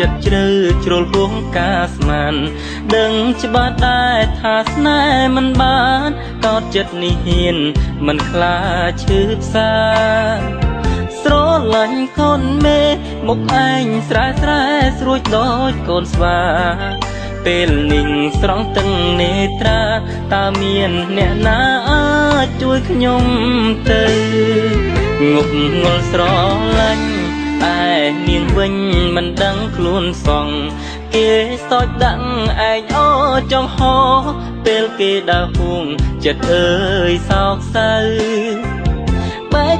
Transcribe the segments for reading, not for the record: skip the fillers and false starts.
ចិត្តជ្រៅជ្រុលហួងកាស្មានដឹងច្បាស់ដែរថាស្នេហ៍មិនបានកោតចិត្តនេះហ៊ានមិនខ្លាចឈឺផ្សាស្រលាញ់កូនមេមុខឯងស្រែស្រែស្រួចដូចកូនស្វាពេលនិងស្រង់ទឹកនេត្រាតើមានអ្នកណាអាចជួយខ្ញុំទៅងប់ងល់ស្រលាញ់តែនាងវិញមិនដឹងខ្លួនសងគេសោចដាក់ឯងអូចង់ហោពេលគេដើរហួងចិត្តអើយសោកសៅបែក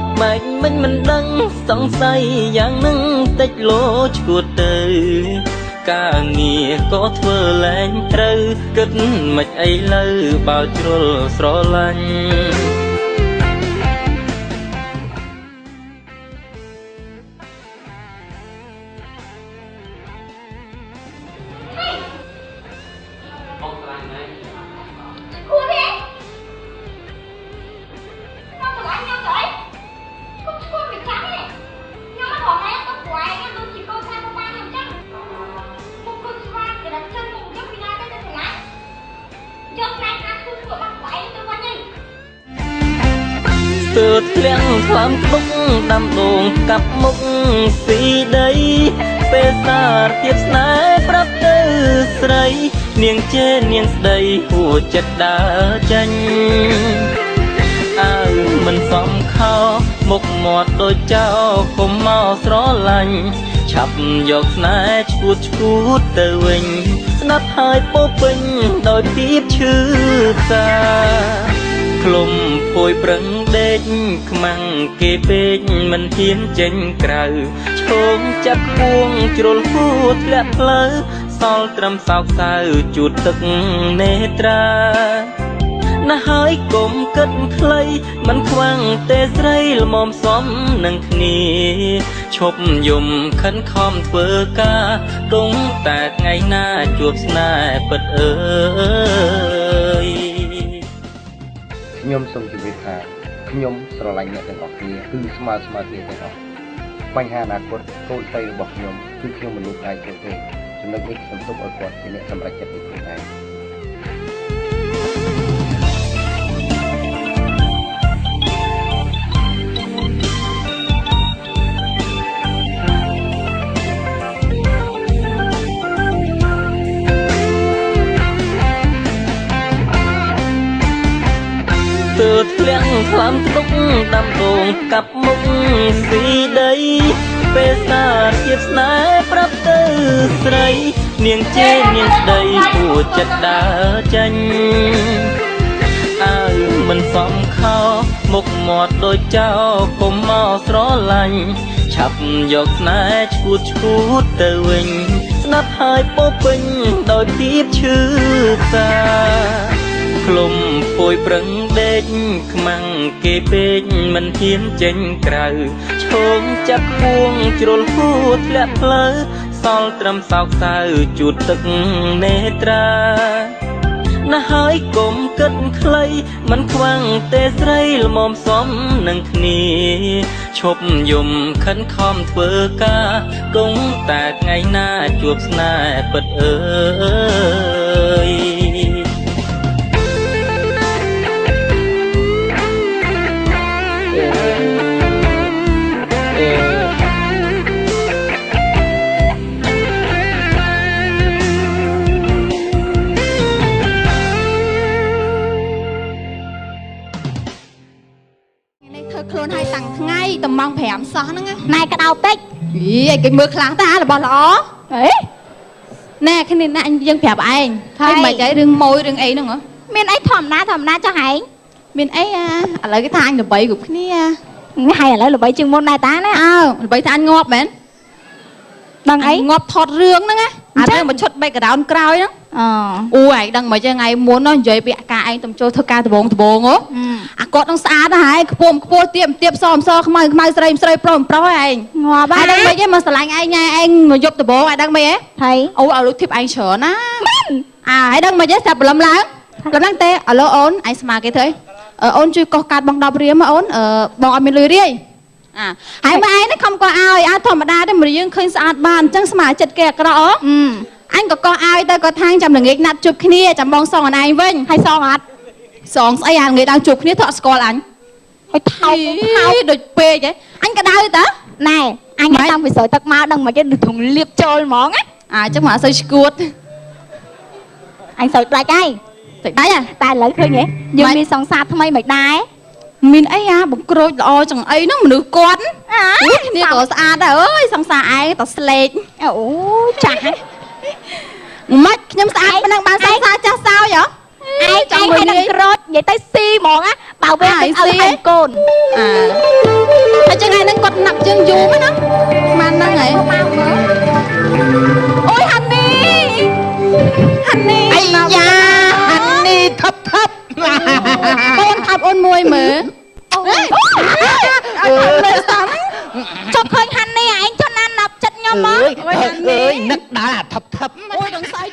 មិនដឹងសង្ស័យយ៉ាងនឹងតិចលោឈួតទៅការងារក៏ធ្វើលែងត្រូវគិតមិនអីលើបើជ្រុលស្រឡាញ់ទើបធ្លាំងខ្លាំទុកដាំដងកាប់មុខស៊ីដីពេលសារទៀតស្នេហ៍ប្រាប់ទៅស្រីនាងជេរនាងស្ដីហួចចិត្តដើរចាញ់អើមិនសមខោមុខមាត់ដូចចៅកុំមកស្រឡាញ់ឆាប់យកស្នេហ៍ឈួតទៅវិញស្ដាប់ហើយពោពេញដោយភាពឈឺផ្សាក្លុំភួយប្រឹងដេកខ្មាំងគេពេកមិនហ៊ានចេញក្រៅឈោងចាប់ពួងជ្រុលហួតធ្លាក់ផ្លូវសល់ត្រឹមសោកសៅជូតទឹកនេត្រាណាហើយកុំគិតខ្លីមិនខ្វាំងទេស្រីល្មមសំនឹងគ្នាឈប់យំខិនខំធ្វើការគង់តែថ្ងៃណាជួបស្នេហ៍ពិតអើយខ្ញុំសូមជម្រាបថាខ្ញុំស្រឡាញ់អ្នកទាំងអស់គ្នាគឺស្មើគ្នាទាំងអស់បញ្ហាអនាគតកូនស្រីរបស់ខ្ញុំគឺខ្ញុំមិនលោកអាចចូលទេចំណុចនេះខ្ញុំទុកឲ្យគាត់ជាអ្នកសម្រេចចិត្តដោយខ្លួនឯងទើបធ្លាំងខ្លាំទុកដាំដងកាប់មុខស៊ីដីពេលសារទៀតស្នេហ៍ប្រាប់ទៅស្រីនាងជេរនាងស្ដីហួចចិត្តដើរចាញ់អើមិនសមខោមុខមាត់ដូចចៅកុំមកស្រឡាញ់ឆាប់យកស្នេហ៍ឈួតទៅវិញស្ដាប់ហើយពោពេញដោយភាពឈឺផ្សាក្លុំពួយប្រឹងដេកខ្មាំងគេពេកមិនហ៊ានចេញក្រៅឈោងចាប់ពួងជ្រុលហួតធ្លាក់ផ្លូវសល់ត្រឹមសោកសៅជូតទឹកនេត្រាណាហើយកុំគិតខ្លីមិនខ្វាំងទេស្រីល្មមសំនឹងគ្នាឈប់យំខិនខំធ្វើការគង់តែថ្ងៃណាជួបស្នេហ៍ពិតអើយខ្លួនឲ្យតាំងថ្ងៃតំង5សោះហ្នឹងណែក្តៅពេកអីឯងគេមើលខ្លាំងតារបស់ល្អអេណែគ្នាណាយើងប្រាប់ឯងហើយមិនអីរឿងម៉ួយរឿងអីហ្នឹងហ៎មានអីធម្មតាចុះហែងមានអីឥឡូវគេថាអញល្បីគ្រប់គ្នាហើយឥឡូវល្បីជាងមុនដែរតាណាល្បីថាអញងាប់មែនដឹងអីងាប់ថតរឿងហ្នឹងណាអារឿងមកឈុត background ក្រោយហ្នឹងអូឯងដឹងមិនចឹងថ្ងៃមុននិយាយពីអាការឯងទំចូលធ្វើការដបងហ៎អាគាត់នឹងស្អាតណាស់ហើយខ្ពស់ទៀបសមខ្មៅស្រីប្រុសឯងងាប់ហើយដឹងមិនទេមកស្រឡាញ់ឯងឯងមកយកដបងឯងដឹងមិនហ៎ហើយអូឲ្យលុយធីបឯងច្រើនណាហើយដឹងមិនទេចាប់ព្រលឹមឡើងទេឥឡូវអូនឯងស្មើគេទៅអូនជួយកោះកាត់បង10រៀលមកអូនបងអត់មានលុយរាយ ហើយមកឯងខំក៏ឲ្យធម្មតាតែមនុស្សយើងឃើញស្អាតបានអញ្ចឹងស្មារតីចិត្តគេអាក្រក់អញក៏កោះឲ្យទៅក៏ថាងចាំល្ងាចណាត់ជួបគ្នាចាំបងសងអនឯងវិញហើយសងអត់សងស្អីអាល្ងាចដល់ជួបគ្នាទៅអត់ស្គាល់អញហើយថោកដូចពេកហ៎អញក៏ដៅតើណែអញតាំងពីស្រោចទឹកមកដឹងមិនទេធំលៀបចូលហ្មងណាអញ្ចឹងមកអត់សូវឈួតអញស្រោចដាច់ហើយស្រោចដាច់តែឥឡូវឃើញហ៎យើងមានសង្សារថ្មីមិនដែរមានអីបង្ក្រូចល្អចង្អីហ្នឹងមនុស្សគាត់គ្នាក៏ស្អាតដែរអើយសង្សារឯងតស្លេកអូចាស់ហ៎មិនខ្ញុំស្អាតប៉ុណ្ណឹងបានសង្សារចាស់សោយហ៎ឯងចង់មួយនឹងក្រូចនិយាយទៅស៊ីហ្មងណាបើវិញទៅឲ្យហើយកូនហើយចឹងឯងនឹងគាត់ណាប់ជើងយូរហ្នឹងណាស្មានហ្នឹងហ៎មកមើលអូយហាន់នីអាយ៉ាហាន់នីថប់កូនថប់អូនមួយមើលអូយលើសំចុះឃើញហាន់នីឯងចុះណាប់ចិត្តខ្ញុំមកអូយហាន់នីនឹកដល់អាថប់អូយដងស្អី